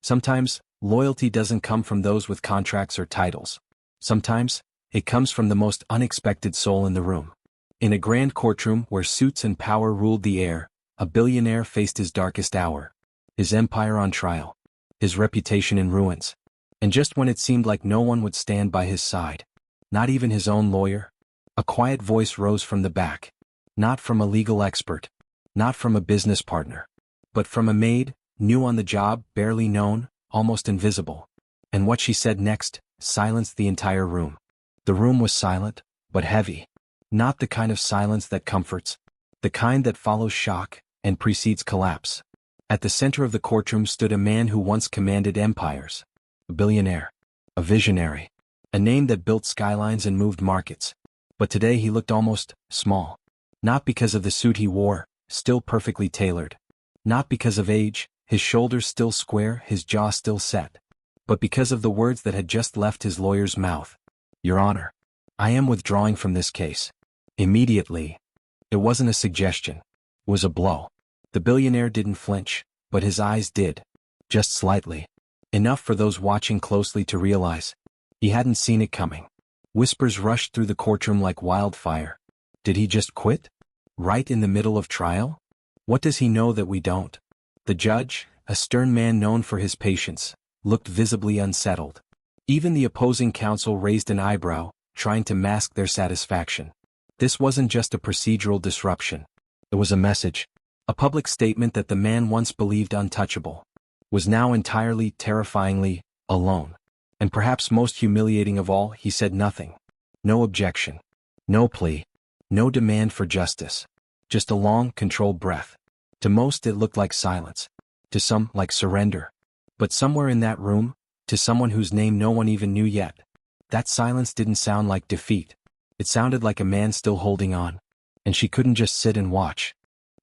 Sometimes, loyalty doesn't come from those with contracts or titles. Sometimes, it comes from the most unexpected soul in the room. In a grand courtroom where suits and power ruled the air, a billionaire faced his darkest hour. His empire on trial. His reputation in ruins. And just when it seemed like no one would stand by his side, not even his own lawyer, a quiet voice rose from the back. Not from a legal expert. Not from a business partner. But from a maid, new on the job, barely known, almost invisible. And what she said next silenced the entire room. The room was silent, but heavy. Not the kind of silence that comforts. The kind that follows shock and precedes collapse. At the center of the courtroom stood a man who once commanded empires. A billionaire. A visionary. A name that built skylines and moved markets. But today he looked almost small. Not because of the suit he wore, still perfectly tailored. Not because of age, his shoulders still square, his jaw still set. But because of the words that had just left his lawyer's mouth. Your Honor, I am withdrawing from this case. Immediately. It wasn't a suggestion. It was a blow. The billionaire didn't flinch, but his eyes did. Just slightly. Enough for those watching closely to realize. He hadn't seen it coming. Whispers rushed through the courtroom like wildfire. Did he just quit? Right in the middle of trial? What does he know that we don't? The judge, a stern man known for his patience, looked visibly unsettled. Even the opposing counsel raised an eyebrow, trying to mask their satisfaction. This wasn't just a procedural disruption. It was a message. A public statement that the man once believed untouchable was now entirely, terrifyingly, alone. And perhaps most humiliating of all, he said nothing. No objection. No plea. No demand for justice. Just a long, controlled breath. To most it looked like silence. To some, like surrender. But somewhere in that room, to someone whose name no one even knew yet, that silence didn't sound like defeat. It sounded like a man still holding on. And she couldn't just sit and watch.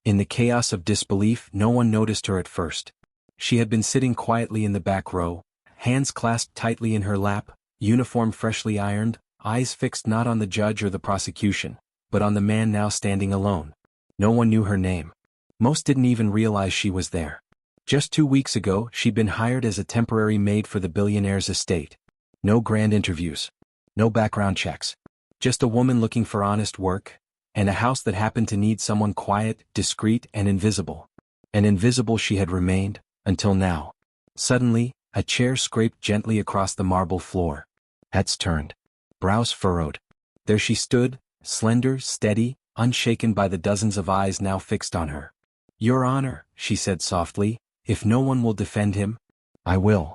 In the chaos of disbelief, no one noticed her at first. She had been sitting quietly in the back row, hands clasped tightly in her lap, uniform freshly ironed, eyes fixed not on the judge or the prosecution, but on the man now standing alone. No one knew her name. Most didn't even realize she was there. Just 2 weeks ago, she'd been hired as a temporary maid for the billionaire's estate. No grand interviews. No background checks. Just a woman looking for honest work, and a house that happened to need someone quiet, discreet, and invisible. And invisible she had remained, until now. Suddenly, a chair scraped gently across the marble floor. Heads turned. Brows furrowed. There she stood, slender, steady, unshaken by the dozens of eyes now fixed on her. Your Honor, she said softly, if no one will defend him, I will.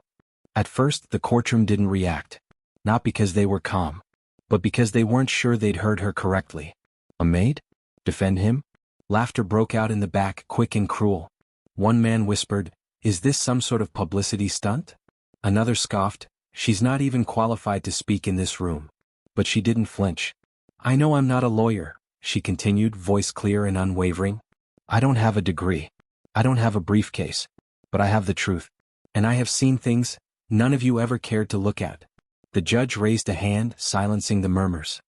At first, the courtroom didn't react. Not because they were calm, but because they weren't sure they'd heard her correctly. A maid? Defend him? Laughter broke out in the back, quick and cruel. One man whispered, is this some sort of publicity stunt? Another scoffed, she's not even qualified to speak in this room. But she didn't flinch. I know I'm not a lawyer, she continued, voice clear and unwavering. I don't have a degree. I don't have a briefcase. But I have the truth. And I have seen things none of you ever cared to look at. The judge raised a hand, silencing the murmurs.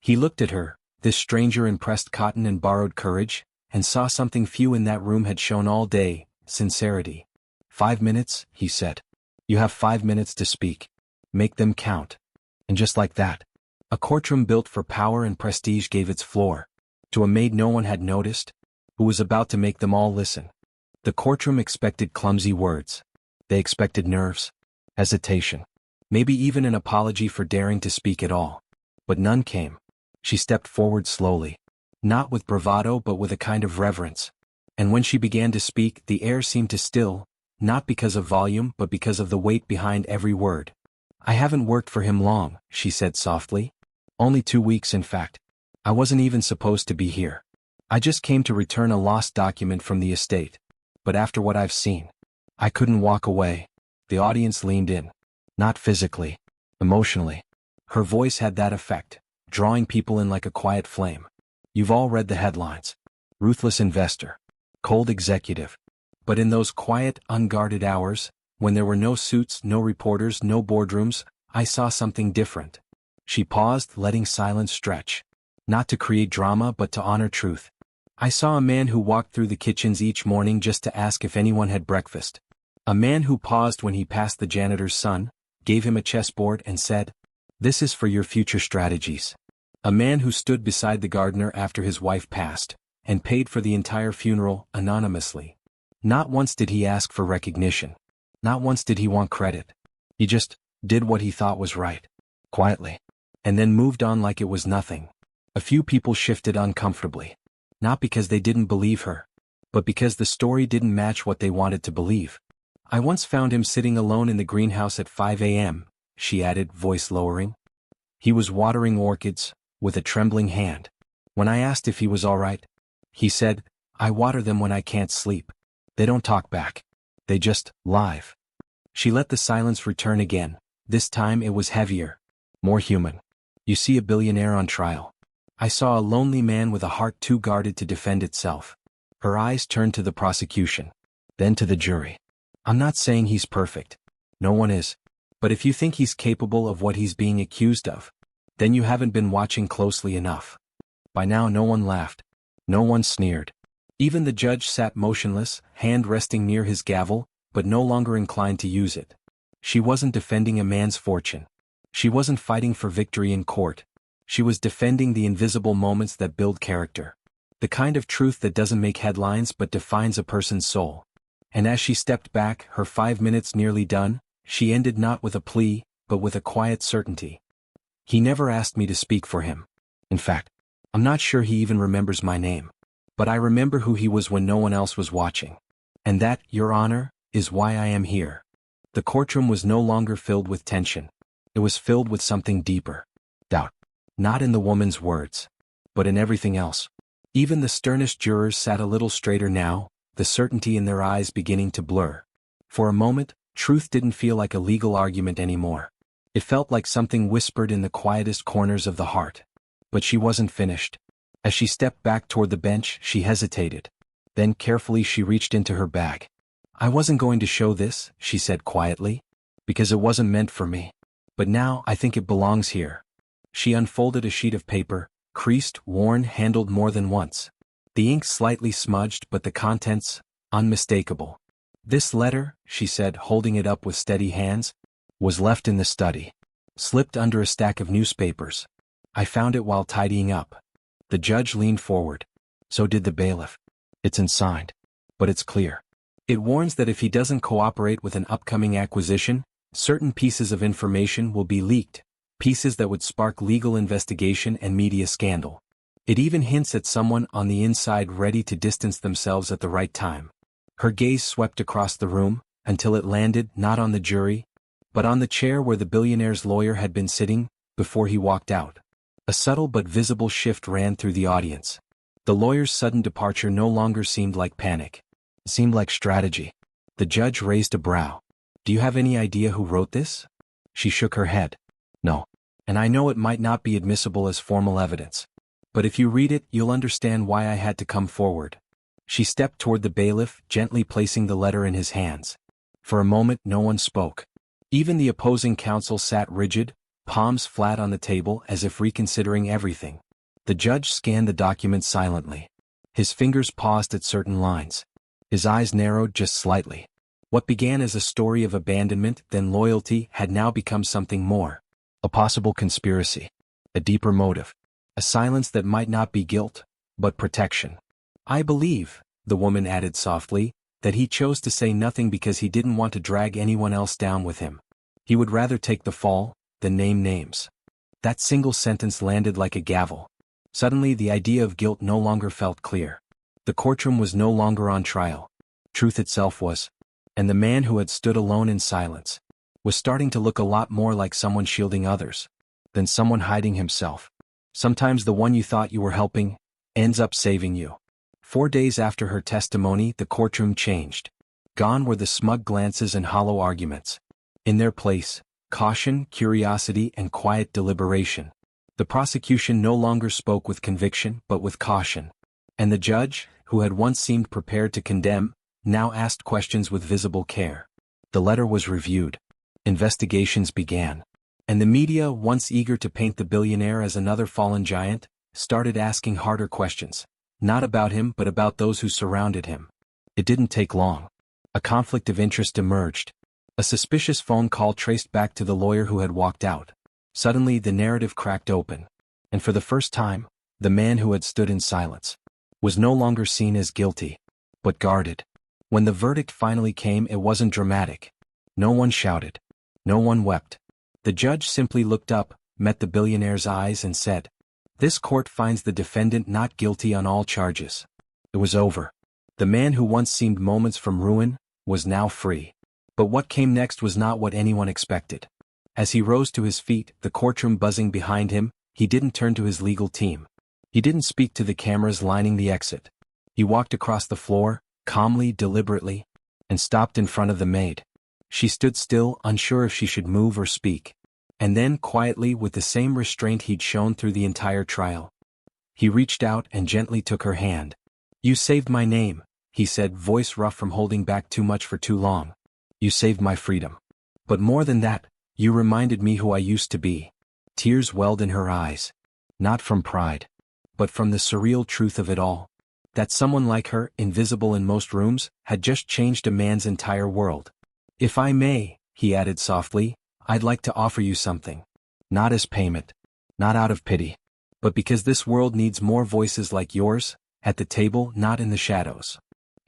He looked at her, this stranger impressed cotton and borrowed courage, and saw something few in that room had shown all day, sincerity. 5 minutes, he said. You have 5 minutes to speak. Make them count. And just like that, a courtroom built for power and prestige gave its floor to a maid no one had noticed, who was about to make them all listen. The courtroom expected clumsy words. They expected nerves, hesitation, maybe even an apology for daring to speak at all. But none came. She stepped forward slowly, not with bravado but with a kind of reverence. And when she began to speak, the air seemed to still, not because of volume but because of the weight behind every word. I haven't worked for him long, she said softly. Only 2 weeks, in fact. I wasn't even supposed to be here. I just came to return a lost document from the estate. But after what I've seen, I couldn't walk away. The audience leaned in. Not physically, emotionally. Her voice had that effect, drawing people in like a quiet flame. You've all read the headlines. Ruthless investor. Cold executive. But in those quiet, unguarded hours, when there were no suits, no reporters, no boardrooms, I saw something different. She paused, letting silence stretch. Not to create drama but to honor truth. I saw a man who walked through the kitchens each morning just to ask if anyone had breakfast. A man who paused when he passed the janitor's son, gave him a chessboard and said, "This is for your future strategies." A man who stood beside the gardener after his wife passed, and paid for the entire funeral anonymously. Not once did he ask for recognition. Not once did he want credit. He just did what he thought was right, quietly, and then moved on like it was nothing. A few people shifted uncomfortably. Not because they didn't believe her, but because the story didn't match what they wanted to believe. "I once found him sitting alone in the greenhouse at 5 a.m., she added, voice lowering. "He was watering orchids, with a trembling hand. When I asked if he was all right, he said, 'I water them when I can't sleep. They don't talk back. They just live.'" She let the silence return again. This time it was heavier, more human. "You see a billionaire on trial. I saw a lonely man with a heart too guarded to defend itself." Her eyes turned to the prosecution, then to the jury. "I'm not saying he's perfect. No one is. But if you think he's capable of what he's being accused of, then you haven't been watching closely enough." By now no one laughed. No one sneered. Even the judge sat motionless, hand resting near his gavel, but no longer inclined to use it. She wasn't defending a man's fortune. She wasn't fighting for victory in court. She was defending the invisible moments that build character. The kind of truth that doesn't make headlines but defines a person's soul. And as she stepped back, her 5 minutes nearly done, she ended not with a plea, but with a quiet certainty. "He never asked me to speak for him. In fact, I'm not sure he even remembers my name. But I remember who he was when no one else was watching. And that, Your Honor, is why I am here." The courtroom was no longer filled with tension. It was filled with something deeper. Doubt. Not in the woman's words, but in everything else. Even the sternest jurors sat a little straighter now, the certainty in their eyes beginning to blur. For a moment, truth didn't feel like a legal argument anymore. It felt like something whispered in the quietest corners of the heart. But she wasn't finished. As she stepped back toward the bench, she hesitated. Then carefully she reached into her bag. "I wasn't going to show this," she said quietly, "because it wasn't meant for me. But now I think it belongs here." She unfolded a sheet of paper, creased, worn, handled more than once. The ink slightly smudged, but the contents, unmistakable. "This letter," she said, holding it up with steady hands, "was left in the study. Slipped under a stack of newspapers. I found it while tidying up." The judge leaned forward. So did the bailiff. "It's unsigned. But it's clear. It warns that if he doesn't cooperate with an upcoming acquisition, certain pieces of information will be leaked, pieces that would spark legal investigation and media scandal. It even hints at someone on the inside ready to distance themselves at the right time." Her gaze swept across the room, until it landed not on the jury, but on the chair where the billionaire's lawyer had been sitting, before he walked out. A subtle but visible shift ran through the audience. The lawyer's sudden departure no longer seemed like panic. It seemed like strategy. The judge raised a brow. "Do you have any idea who wrote this?" She shook her head. "No. And I know it might not be admissible as formal evidence. But if you read it, you'll understand why I had to come forward." She stepped toward the bailiff, gently placing the letter in his hands. For a moment no one spoke. Even the opposing counsel sat rigid, palms flat on the table as if reconsidering everything. The judge scanned the document silently. His fingers paused at certain lines. His eyes narrowed just slightly. What began as a story of abandonment, then loyalty, had now become something more. A possible conspiracy. A deeper motive. A silence that might not be guilt, but protection. "I believe," the woman added softly, "that he chose to say nothing because he didn't want to drag anyone else down with him. He would rather take the fall than name names." That single sentence landed like a gavel. Suddenly the idea of guilt no longer felt clear. The courtroom was no longer on trial. Truth itself was. And the man who had stood alone in silence was starting to look a lot more like someone shielding others than someone hiding himself. Sometimes the one you thought you were helping ends up saving you. 4 days after her testimony, the courtroom changed. Gone were the smug glances and hollow arguments. In their place, caution, curiosity, and quiet deliberation. The prosecution no longer spoke with conviction but with caution. And the judge, who had once seemed prepared to condemn, now asked questions with visible care. The letter was reviewed. Investigations began. And the media, once eager to paint the billionaire as another fallen giant, started asking harder questions. Not about him but about those who surrounded him. It didn't take long. A conflict of interest emerged. A suspicious phone call traced back to the lawyer who had walked out. Suddenly the narrative cracked open. And for the first time, the man who had stood in silence was no longer seen as guilty, but guarded. When the verdict finally came, it wasn't dramatic. No one shouted. No one wept. The judge simply looked up, met the billionaire's eyes and said, "This court finds the defendant not guilty on all charges." It was over. The man who once seemed moments from ruin was now free. But what came next was not what anyone expected. As he rose to his feet, the courtroom buzzing behind him, he didn't turn to his legal team. He didn't speak to the cameras lining the exit. He walked across the floor, calmly, deliberately, and stopped in front of the maid. She stood still, unsure if she should move or speak. And then, quietly, with the same restraint he'd shown through the entire trial, he reached out and gently took her hand. "You saved my name," he said, voice rough from holding back too much for too long. "You saved my freedom. But more than that, you reminded me who I used to be." Tears welled in her eyes. Not from pride, but from the surreal truth of it all. That someone like her, invisible in most rooms, had just changed a man's entire world. "If I may," he added softly, "I'd like to offer you something. Not as payment. Not out of pity. But because this world needs more voices like yours, at the table, not in the shadows."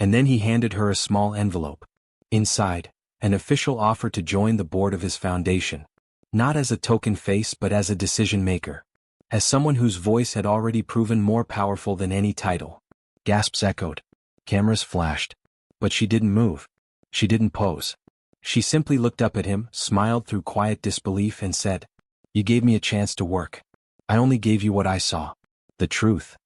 And then he handed her a small envelope. Inside, an official offer to join the board of his foundation. Not as a token face but as a decision maker. As someone whose voice had already proven more powerful than any title. Gasps echoed. Cameras flashed. But she didn't move. She didn't pose. She simply looked up at him, smiled through quiet disbelief and said, "You gave me a chance to work. I only gave you what I saw. The truth."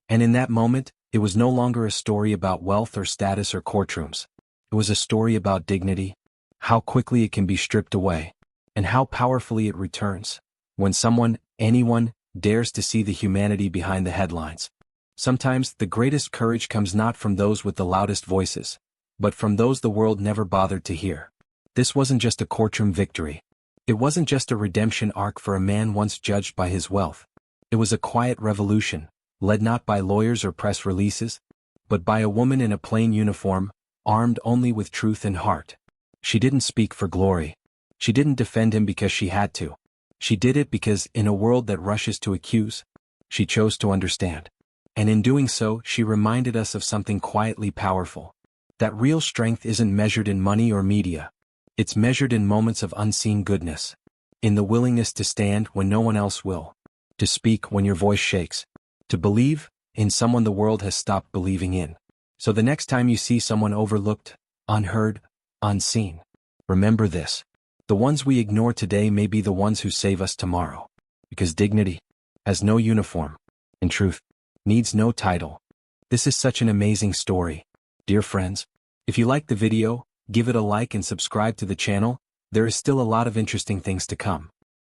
And in that moment, it was no longer a story about wealth or status or courtrooms. It was a story about dignity, how quickly it can be stripped away, and how powerfully it returns, when someone, anyone, dares to see the humanity behind the headlines. Sometimes the greatest courage comes not from those with the loudest voices, but from those the world never bothered to hear. This wasn't just a courtroom victory. It wasn't just a redemption arc for a man once judged by his wealth. It was a quiet revolution, led not by lawyers or press releases, but by a woman in a plain uniform, armed only with truth and heart. She didn't speak for glory. She didn't defend him because she had to. She did it because, in a world that rushes to accuse, she chose to understand. And in doing so, she reminded us of something quietly powerful. That real strength isn't measured in money or media. It's measured in moments of unseen goodness. In the willingness to stand when no one else will. To speak when your voice shakes. To believe in someone the world has stopped believing in. So the next time you see someone overlooked, unheard, unseen, remember this. The ones we ignore today may be the ones who save us tomorrow. Because dignity has no uniform. In truth, needs no title. This is such an amazing story. Dear friends, if you liked the video, give it a like and subscribe to the channel. There is still a lot of interesting things to come.